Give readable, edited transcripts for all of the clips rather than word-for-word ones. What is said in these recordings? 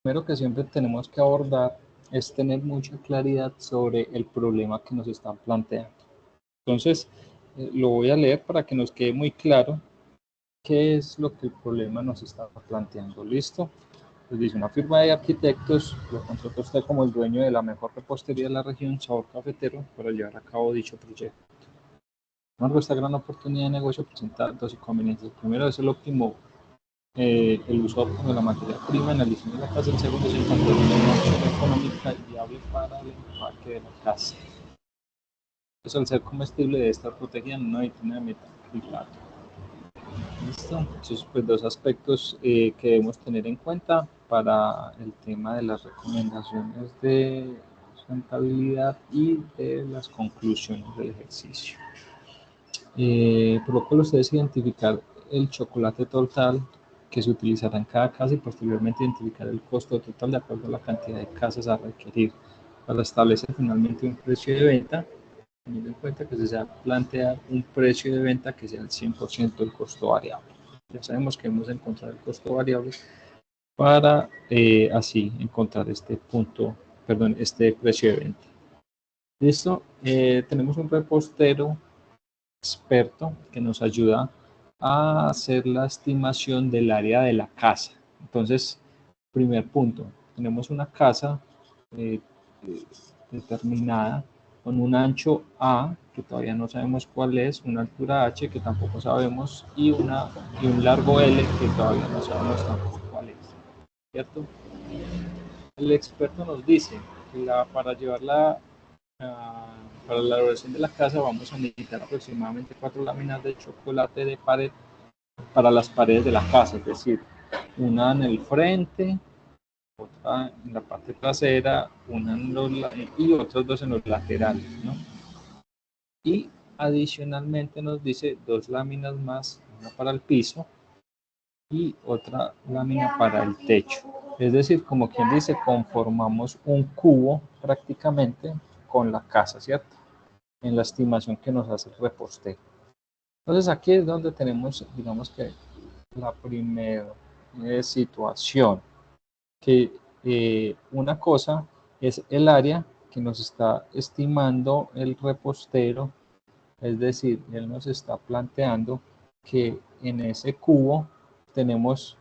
primero que siempre tenemos que abordar es tener mucha claridad sobre el problema que nos están planteando. Entonces, lo voy a leer para que nos quede muy claro qué es lo que el problema nos está planteando. ¿Listo? Pues dice, una firma de arquitectos lo contrató usted como el dueño de la mejor repostería de la región, Sabor Cafetero, para llevar a cabo dicho proyecto. Esta gran oportunidad de negocio presenta dos inconvenientes. El primero es el óptimo el uso óptimo de la materia prima en la diseño de la casa. El segundo es encontrar una opción económica y viable para el empaque de la casa. Pues al ser comestible debe estar protegida en una vitrina de metacrilato. ¿Listo? Entonces, pues dos aspectos que debemos tener en cuenta para el tema de las recomendaciones de rentabilidad y de las conclusiones del ejercicio. Por lo cual ustedes identificar el chocolate total que se utilizará en cada casa y posteriormente identificar el costo total de acuerdo a la cantidad de casas a requerir para establecer finalmente un precio de venta, teniendo en cuenta que se desea plantear un precio de venta que sea el 100% del costo variable. Ya sabemos que debemos encontrar el costo variable para así encontrar este precio de venta. Listo, tenemos un repostero experto que nos ayuda a hacer la estimación del área de la casa. Entonces, primer punto, tenemos una casa determinada con un ancho A, que todavía no sabemos cuál es, una altura H, que tampoco sabemos, y un largo L, que todavía no sabemos tampoco cuál es, ¿cierto? El experto nos dice que para llevarla para la elaboración de la casa vamos a necesitar aproximadamente 4 láminas de chocolate de pared para las paredes de la casa, es decir, una en el frente, otra en la parte trasera, una en y otros dos en los laterales, ¿no? Y adicionalmente nos dice 2 láminas más, una para el piso y otra lámina para el techo. Es decir, como quien dice, conformamos un cubo prácticamente con la casa, ¿cierto? En la estimación que nos hace el repostero. Entonces aquí es donde tenemos, digamos que la primera situación, que una cosa es el área que nos está estimando el repostero, es decir, él nos está planteando que en ese cubo tenemos,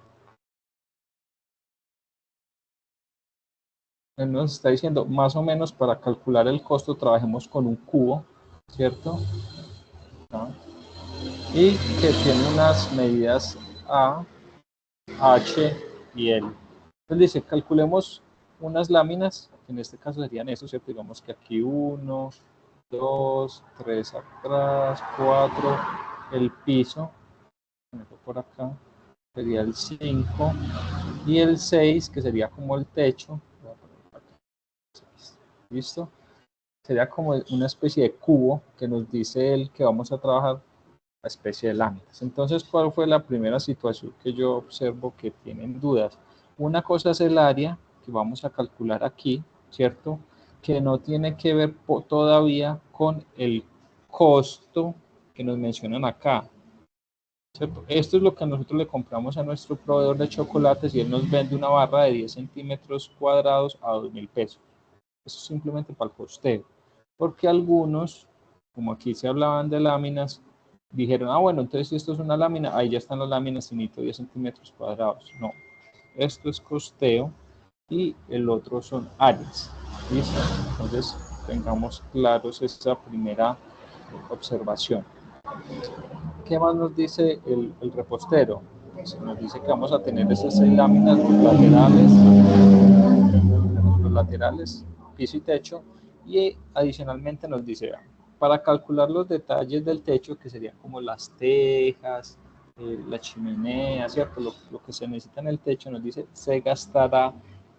él nos está diciendo más o menos para calcular el costo trabajemos con un cubo, ¿cierto? ¿No? Y que tiene unas medidas A, H y L. Entonces dice, calculemos unas láminas, que en este caso serían estos, ¿cierto? Digamos que aquí 1, 2, 3 atrás, 4, el piso, por acá, sería el 5, y el 6, que sería como el techo, ¿listo? Sería como una especie de cubo que nos dice el que vamos a trabajar la especie de láminas. Entonces, ¿cuál fue la primera situación que yo observo que tienen dudas? Una cosa es el área que vamos a calcular aquí, ¿cierto? Que no tiene que ver todavía con el costo que nos mencionan acá, ¿cierto? Esto es lo que nosotros le compramos a nuestro proveedor de chocolates y él nos vende una barra de 10 centímetros cuadrados a 2.000 pesos. Eso es simplemente para el costeo. Porque algunos, como aquí se hablaban de láminas, dijeron, bueno, entonces si esto es una lámina, ahí ya están las láminas y necesito 10 centímetros cuadrados. No, esto es costeo y el otro son áreas. ¿Listo? Entonces, tengamos claros esa primera observación. ¿Qué más nos dice el repostero? Nos dice que vamos a tener esas 6 láminas los laterales, piso y techo, y adicionalmente nos dice, para calcular los detalles del techo, que serían como las tejas, la chimenea, ¿cierto? Lo que se necesita en el techo, nos dice, se gastará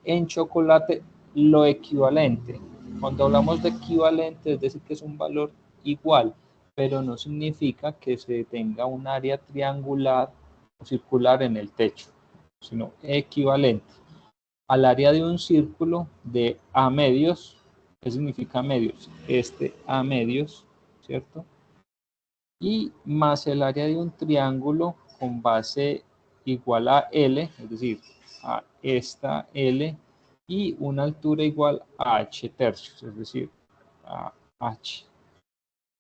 en chocolate lo equivalente. Cuando hablamos de equivalente, es decir, que es un valor igual, pero no significa que se tenga un área triangular o circular en el techo, sino equivalente al área de un círculo de A medios. ¿Qué significa medios? Este A medios, ¿cierto? Y más el área de un triángulo con base igual a L, es decir, a esta L y una altura igual a H tercios, es decir, a H.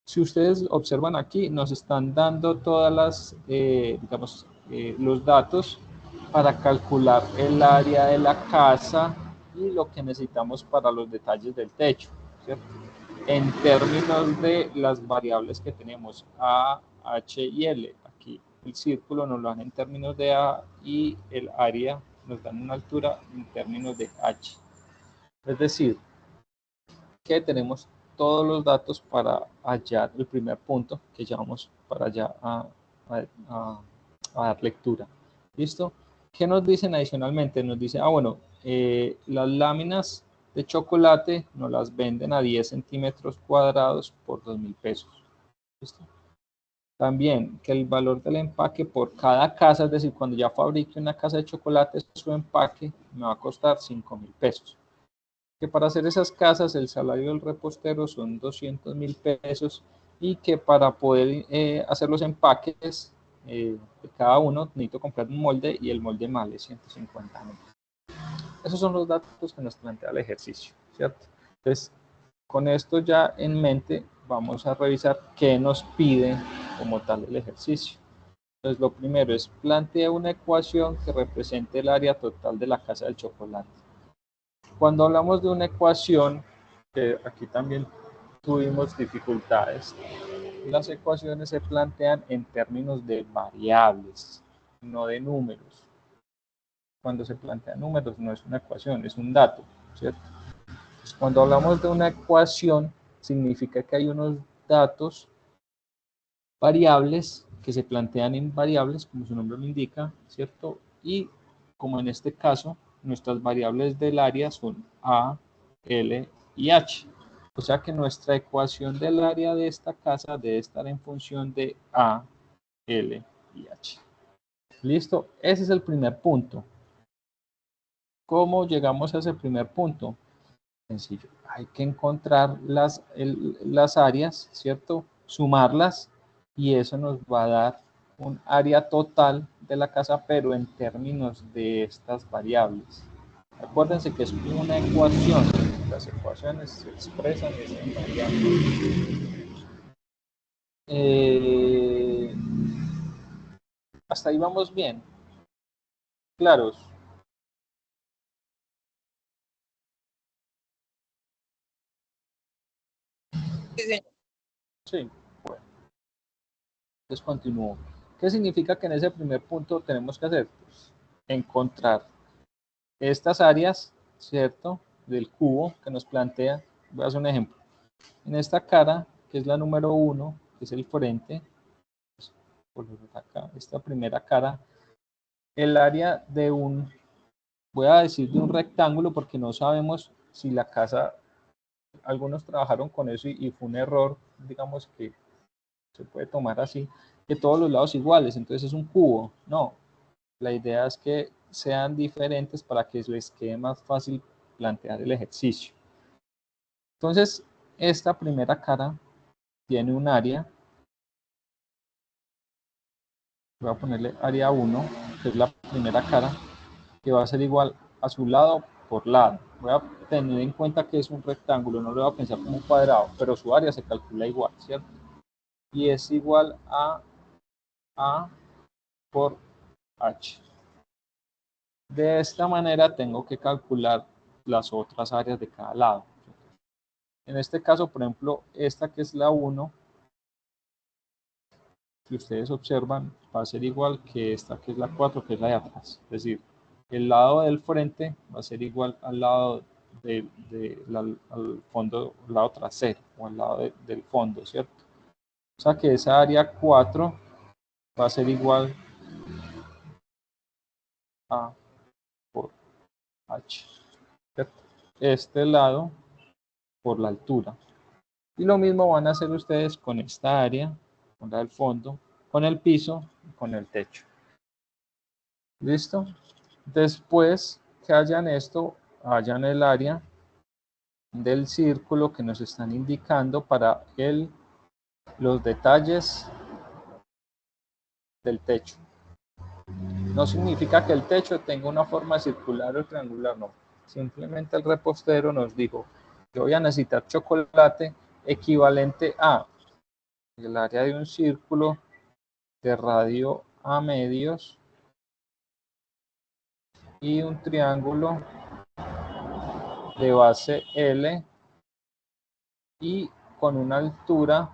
Si ustedes observan aquí, nos están dando todas las, digamos, los datos para calcular el área de la casa y lo que necesitamos para los detalles del techo, ¿cierto? En términos de las variables que tenemos A, H y L. Aquí el círculo nos lo dan en términos de A y el área nos dan una altura en términos de H. Es decir, que tenemos todos los datos para hallar el primer punto que llevamos para allá a dar lectura. ¿Listo? ¿Qué nos dicen adicionalmente? Nos dice, bueno, las láminas de chocolate nos las venden a 10 centímetros cuadrados por 2.000 pesos. ¿Listo? También que el valor del empaque por cada casa, es decir, cuando ya fabrique una casa de chocolate, su empaque me va a costar 5.000 pesos. Que para hacer esas casas el salario del repostero son 200.000 pesos y que para poder hacer los empaques de cada uno necesito comprar un molde y el molde vale 150.000. Esos son los datos que nos plantea el ejercicio, ¿cierto? Entonces, con esto ya en mente, vamos a revisar qué nos pide como tal el ejercicio. Entonces, lo primero es plantea una ecuación que represente el área total de la casa del chocolate. Cuando hablamos de una ecuación, que aquí también tuvimos dificultades, las ecuaciones se plantean en términos de variables, no de números. Cuando se plantean números no es una ecuación, es un dato, ¿cierto? Cuando hablamos de una ecuación, significa que hay unos datos variables que se plantean en variables, como su nombre lo indica, ¿cierto? Y como en este caso, nuestras variables del área son A, L y H. O sea que nuestra ecuación del área de esta casa debe estar en función de A, L y H. ¿Listo? Ese es el primer punto. ¿Cómo llegamos a ese primer punto? Sencillo. Hay que encontrar las áreas, ¿cierto? Sumarlas y eso nos va a dar un área total de la casa, pero en términos de estas variables. Acuérdense que es una ecuación. Las ecuaciones se expresan en variables. Hasta ahí vamos bien. ¿Claros? Sí. Bueno, entonces continúo. ¿Qué significa que en ese primer punto tenemos que hacer? Pues, encontrar estas áreas, ¿cierto? Del cubo que nos plantea. Voy a hacer un ejemplo. En esta cara, que es la número 1, que es el frente, pues, acá, esta primera cara, el área de voy a decir de un rectángulo porque no sabemos si la casa, algunos trabajaron con eso y fue un error, digamos que se puede tomar así, que todos los lados iguales, entonces es un cubo. No, la idea es que sean diferentes para que les quede más fácil plantear el ejercicio. Entonces, esta primera cara tiene un área, voy a ponerle área 1, que es la primera cara, que va a ser igual a su lado por lado. Voy a tener en cuenta que es un rectángulo, no lo voy a pensar como un cuadrado, pero su área se calcula igual, ¿cierto? Y es igual a A por H. De esta manera tengo que calcular las otras áreas de cada lado. En este caso, por ejemplo, esta que es la 1, si ustedes observan, va a ser igual que esta que es la 4, que es la de atrás. Es decir, el lado del frente va a ser igual al lado al fondo, al lado trasero o al lado del fondo, ¿cierto? O sea que esa área 4 va a ser igual a por H, ¿cierto? Este lado por la altura. Y lo mismo van a hacer ustedes con esta área, con la del fondo, con el piso y con el techo. ¿Listo? Después que hayan esto, hayan el área del círculo que nos están indicando para los detalles del techo. No significa que el techo tenga una forma circular o triangular, no. Simplemente el repostero nos dijo, yo voy a necesitar chocolate equivalente a el área de un círculo de radio a medios y un triángulo de base L y con una altura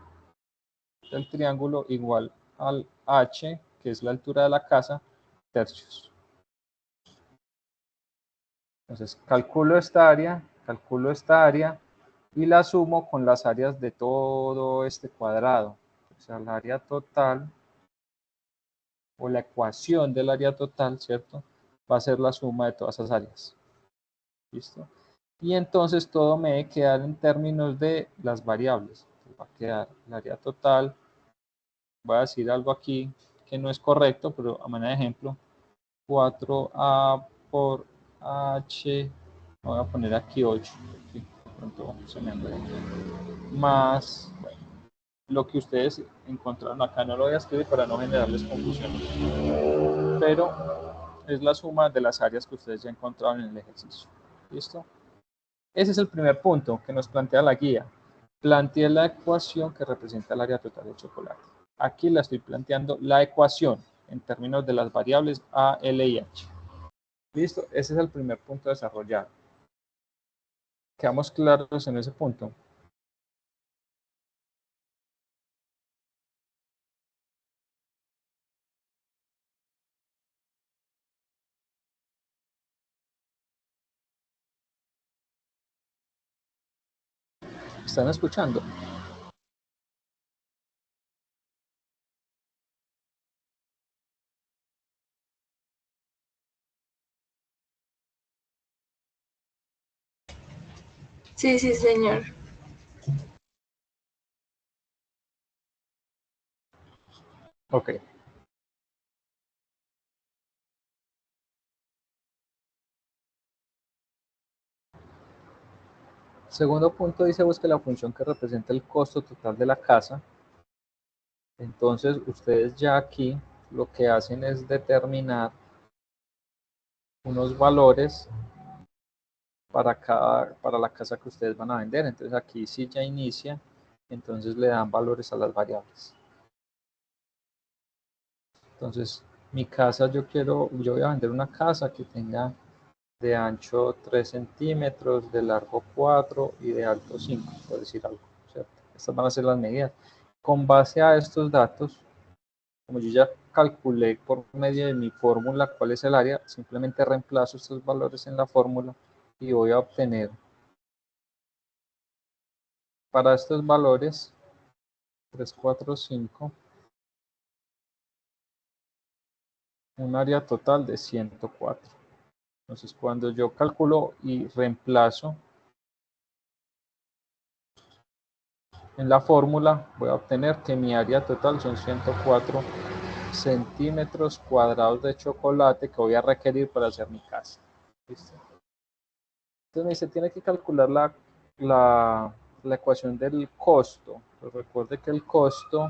del triángulo igual al H, que es la altura de la casa, tercios. Entonces calculo esta área y la sumo con las áreas de todo este cuadrado. O sea, el área total o la ecuación del área total, ¿cierto? Va a ser la suma de todas esas áreas. ¿Listo? Y entonces todo me debe quedar en términos de las variables. Va a quedar el área total. Voy a decir algo aquí que no es correcto, pero a manera de ejemplo, 4A por H, voy a poner aquí 8, de pronto se me anda más, bueno, lo que ustedes encontraron acá, no lo voy a escribir para no generarles confusión, pero es la suma de las áreas que ustedes ya encontraron en el ejercicio. ¿Listo? Ese es el primer punto que nos plantea la guía. Planteé la ecuación que representa el área total de chocolate. Aquí la estoy planteando la ecuación en términos de las variables A, L y H. ¿Listo? Ese es el primer punto desarrollado. ¿Quedamos claros en ese punto? ¿Están escuchando? Sí, sí, señor. Ok. Segundo punto dice busque la función que representa el costo total de la casa. Entonces ustedes ya aquí lo que hacen es determinar unos valores para la casa que ustedes van a vender. Entonces aquí sí ya inicia, entonces le dan valores a las variables. Entonces mi casa yo voy a vender una casa que tenga de ancho 3 centímetros, de largo 4 y de alto 5, por decir algo, ¿cierto? Estas van a ser las medidas. Con base a estos datos, como yo ya calculé por medio de mi fórmula cuál es el área, simplemente reemplazo estos valores en la fórmula y voy a obtener para estos valores 3, 4, 5, un área total de 104. Entonces, cuando yo calculo y reemplazo en la fórmula, voy a obtener que mi área total son 104 centímetros cuadrados de chocolate que voy a requerir para hacer mi casa. ¿Listo? Entonces me dice, tiene que calcular la ecuación del costo. Pues recuerde que el costo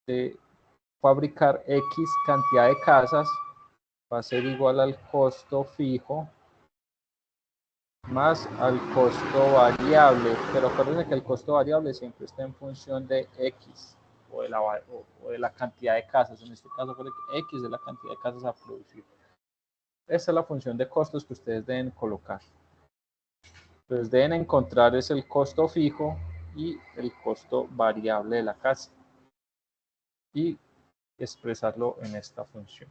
de fabricar X cantidad de casas va a ser igual al costo fijo más al costo variable, pero acuérdense que el costo variable siempre está en función de X o de la cantidad de casas, en este caso X es la cantidad de casas a producir. Esta es la función de costos que ustedes deben colocar. Entonces deben encontrar es el costo fijo y el costo variable de la casa y expresarlo en esta función.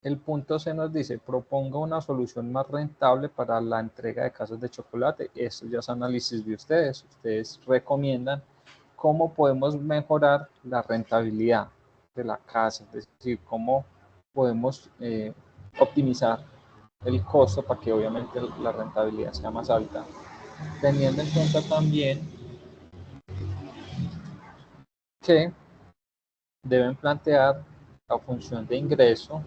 El punto C nos dice, proponga una solución más rentable para la entrega de casas de chocolate. Esto ya es análisis de ustedes. Ustedes recomiendan cómo podemos mejorar la rentabilidad de la casa, es decir, cómo podemos optimizar el costo para que obviamente la rentabilidad sea más alta. Teniendo en cuenta también que deben plantear la función de ingreso,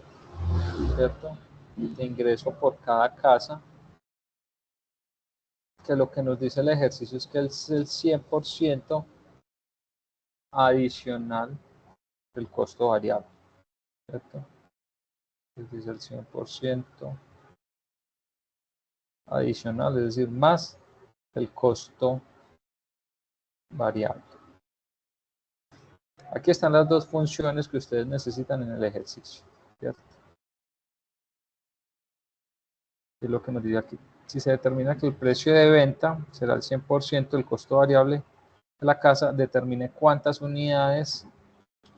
¿cierto? De ingreso por cada casa, que lo que nos dice el ejercicio es que es el 100% adicional el costo variable, ¿cierto? Es el 100% adicional, es decir, más el costo variable. Aquí están las dos funciones que ustedes necesitan en el ejercicio, ¿cierto? Es lo que nos dice aquí. Si se determina que el precio de venta será el 100% del costo variable de la casa, determine cuántas unidades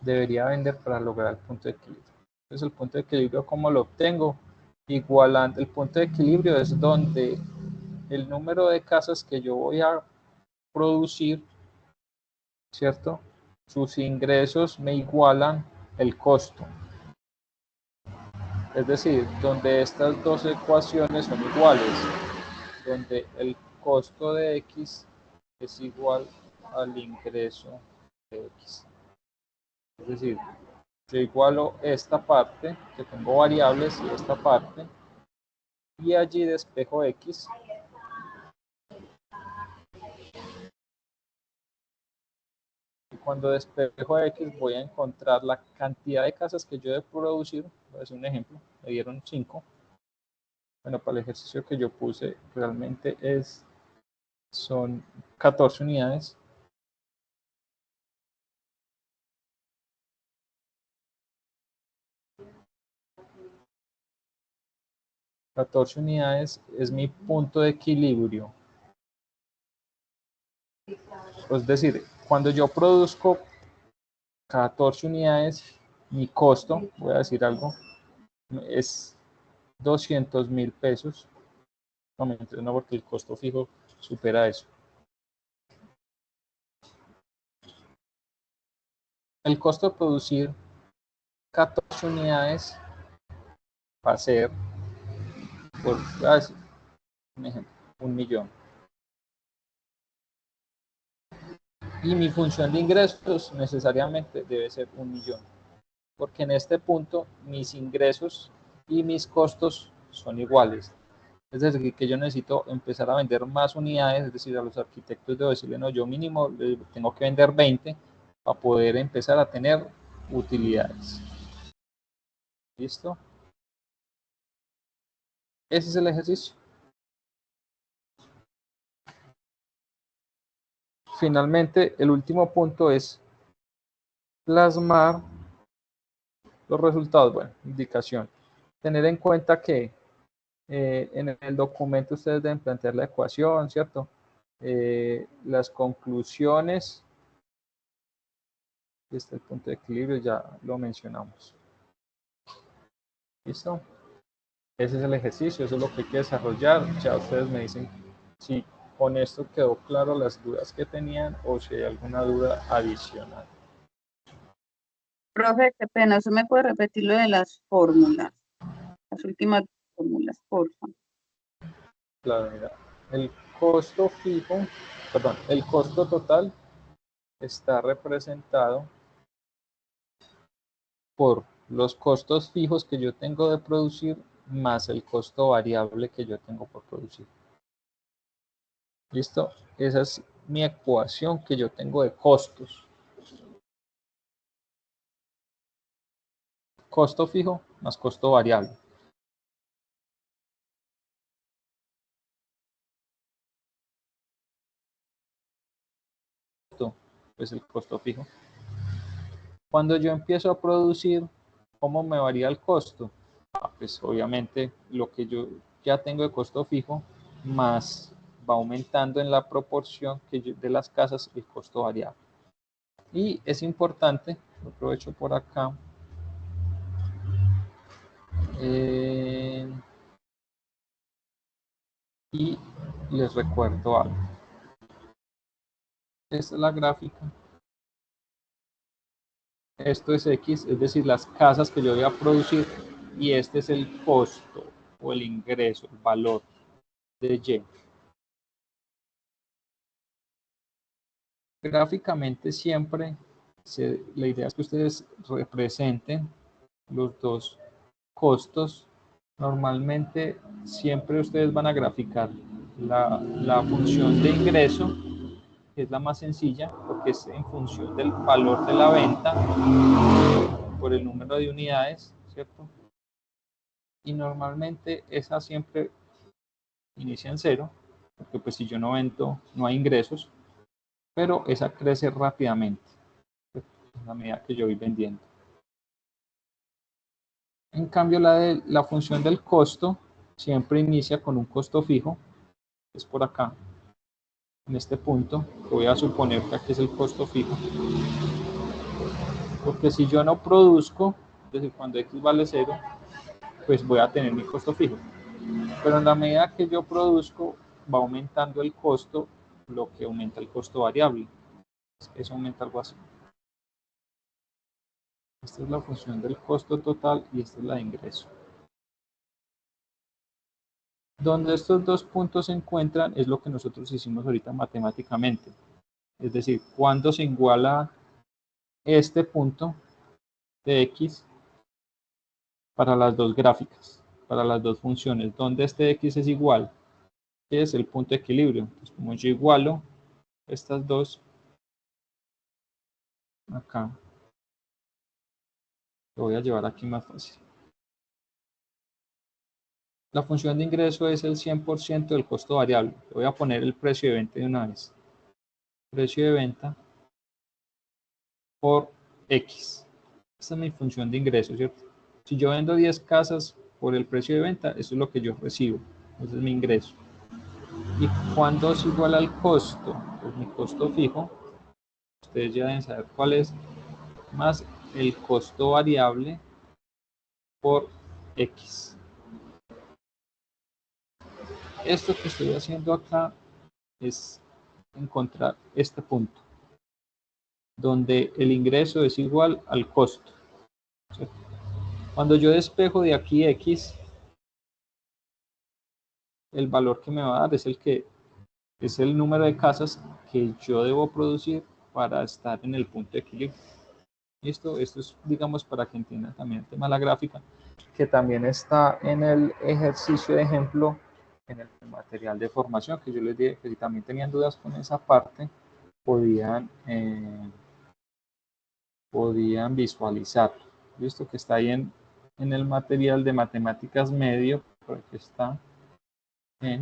debería vender para lograr el punto de equilibrio. Entonces, el punto de equilibrio, ¿cómo lo obtengo? Igualando. El punto de equilibrio es donde el número de casas que yo voy a producir, ¿cierto? Sus ingresos me igualan el costo. Es decir, donde estas dos ecuaciones son iguales, donde el costo de X es igual al ingreso de X. Es decir, yo igualo esta parte, que tengo variables, y esta parte, y allí despejo X. Y cuando despejo X voy a encontrar la cantidad de casas que yo he producido. Voy a hacer un ejemplo, me dieron 5. Bueno, para el ejercicio que yo puse realmente son 14 unidades. ...14 unidades es mi punto de equilibrio. Es decir, cuando yo produzco 14 unidades, mi costo, voy a decir algo, es 200.000 pesos. No, porque el costo fijo supera eso. El costo de producir 14 unidades va a ser, por un ejemplo, 1.000.000. Y mi función de ingresos necesariamente debe ser 1.000.000. Porque en este punto mis ingresos y mis costos son iguales. Es decir, que yo necesito empezar a vender más unidades, es decir, a los arquitectos debo decirle, no, yo mínimo tengo que vender 20 para poder empezar a tener utilidades. ¿Listo? Ese es el ejercicio. Finalmente, el último punto es plasmar los resultados. Bueno, indicación. Tener en cuenta que en el documento ustedes deben plantear la ecuación, ¿cierto? Las conclusiones. Este es el punto de equilibrio, ya lo mencionamos. ¿Listo? Ese es el ejercicio, eso es lo que hay que desarrollar. Ya ustedes me dicen si con esto quedó claro las dudas que tenían o si hay alguna duda adicional. Profe, qué pena, ¿usted me puede repetir lo de las fórmulas? Las últimas fórmulas, por favor. Claro, mira, el costo fijo, perdón, el costo total está representado por los costos fijos que yo tengo de producir más el costo variable que yo tengo por producir. ¿Listo? Esa es mi ecuación que yo tengo de costos. Costo fijo más costo variable. Pues el costo fijo. Cuando yo empiezo a producir, ¿cómo me varía el costo? Pues obviamente lo que yo ya tengo de costo fijo más va aumentando en la proporción que de las casas el costo variable. Y es importante, lo aprovecho por acá, y les recuerdo algo. Esta es la gráfica. Esto es X, es decir, las casas que yo voy a producir, y este es el costo o el ingreso, el valor de Y. Gráficamente siempre la idea es que ustedes representen los dos costos. Normalmente siempre ustedes van a graficar la función de ingreso que es la más sencilla, porque es en función del valor de la venta por el número de unidades, ¿cierto? Y normalmente esa siempre inicia en 0, porque pues si yo no vendo, no hay ingresos, pero esa crece rápidamente, ¿cierto? A medida que yo voy vendiendo. En cambio, la función del costo siempre inicia con un costo fijo, es por acá, en este punto, voy a suponer que aquí es el costo fijo, porque si yo no produzco, es decir, cuando X vale 0, pues voy a tener mi costo fijo, pero en la medida que yo produzco, va aumentando el costo, lo que aumenta el costo variable, eso aumenta algo así. Esta es la función del costo total y esta es la de ingreso. Donde estos dos puntos se encuentran es lo que nosotros hicimos ahorita matemáticamente. Es decir, cuando se iguala este punto de X para las dos gráficas, para las dos funciones, donde este X es igual, que es el punto de equilibrio. Entonces, como yo igualo estas dos, acá, lo voy a llevar aquí más fácil. La función de ingreso es el 100% del costo variable. Voy a poner el precio de venta de una vez. Precio de venta por X. Esta es mi función de ingreso, ¿cierto? Si yo vendo 10 casas por el precio de venta, eso es lo que yo recibo. Ese es mi ingreso. ¿Y cuándo es igual al costo? Pues mi costo fijo, ustedes ya deben saber cuál es, más el costo variable por X. Esto que estoy haciendo acá es encontrar este punto, donde el ingreso es igual al costo, ¿cierto? Cuando yo despejo de aquí X, el valor que me va a dar es el número de casas que yo debo producir para estar en el punto de equilibrio. Esto es, digamos, para que entiendan también el tema de la gráfica, que también está en el ejercicio de ejemplo, en el material de formación, que yo les dije que si también tenían dudas con esa parte, podían visualizarlo. Visto que está ahí en el material de matemáticas medio, por aquí está, se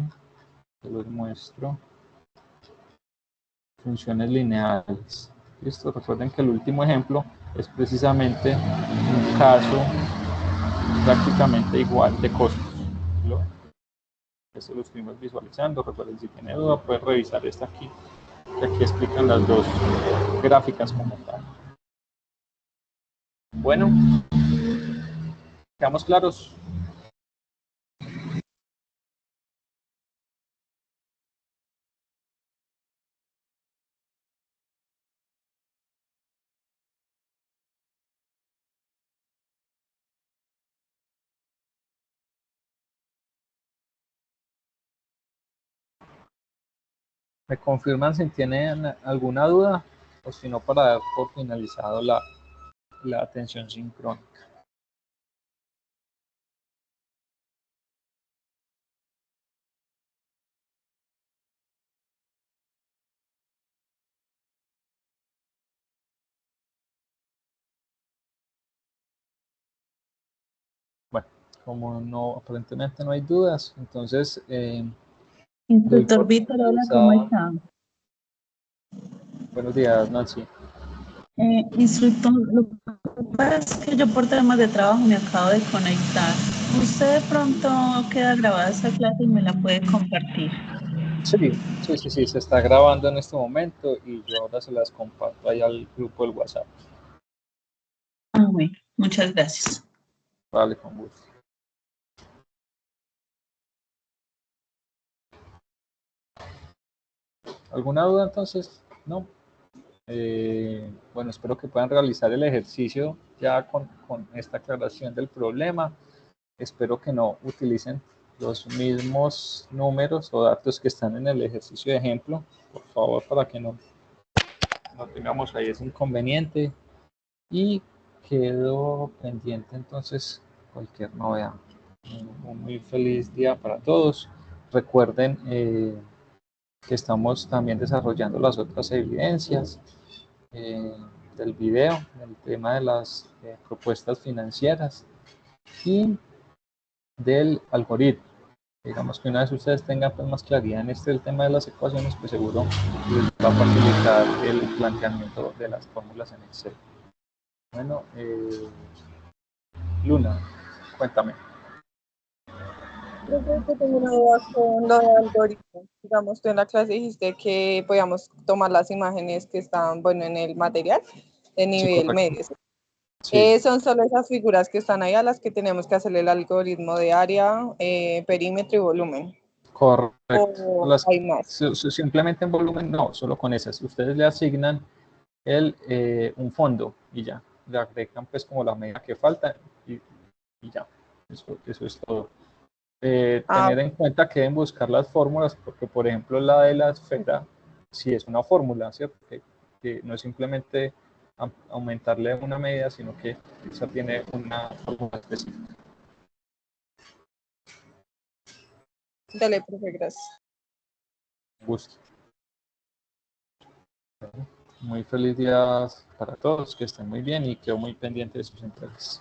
los muestro, funciones lineales. Listo, recuerden que el último ejemplo es precisamente un caso prácticamente igual de costos. Eso lo estuvimos visualizando. Recuerden, si tiene duda, puede revisar esta aquí, que aquí explican las dos gráficas como tal. Bueno, ¿quedamos claros? ¿Me confirman si tienen alguna duda? O si no, para dar por finalizado la atención sincrónica. Bueno, como no, aparentemente no hay dudas, entonces Instructor Víctor, hola, ¿cómo está? Buenos días, Nancy. Instructor, lo que pasa es que yo por temas de trabajo me acabo de conectar. ¿Usted de pronto queda grabada esa clase y me la puede compartir? Sí, se está grabando en este momento y yo ahora se las comparto ahí al grupo del WhatsApp. Ah, bueno, muchas gracias. Vale, con gusto. ¿Alguna duda entonces? No. Bueno, espero que puedan realizar el ejercicio ya con esta aclaración del problema. Espero que no utilicen los mismos números o datos que están en el ejercicio de ejemplo, por favor, para que no tengamos ahí ese inconveniente. Y quedo pendiente entonces cualquier novedad. Un muy feliz día para todos. Recuerden que estamos también desarrollando las otras evidencias del video, el tema de las propuestas financieras y del algoritmo. Digamos que una vez ustedes tengan pues, más claridad en el tema de las ecuaciones, pues seguro les va a facilitar el planteamiento de las fórmulas en Excel. Bueno, Luna, cuéntame. Yo tengo una duda con lo de algoritmo. Digamos, tú en la clase dijiste que podíamos tomar las imágenes que están, bueno, en el material de nivel medio. Sí. Son solo esas figuras que están ahí a las que tenemos que hacerle el algoritmo de área, perímetro y volumen. Correcto. ¿O hay más? Simplemente en volumen, no, solo con esas. Ustedes le asignan un fondo y ya. Le agregan pues como la medida que falta y ya. Eso es todo. Tener en cuenta que deben buscar las fórmulas, porque por ejemplo la de la esfera, sí es una fórmula, ¿cierto? Que no es simplemente aumentarle una medida, sino que esa tiene una fórmula específica. Dale, profe, gracias. Gusto. Muy feliz día para todos, que estén muy bien y quedo muy pendiente de sus entregas.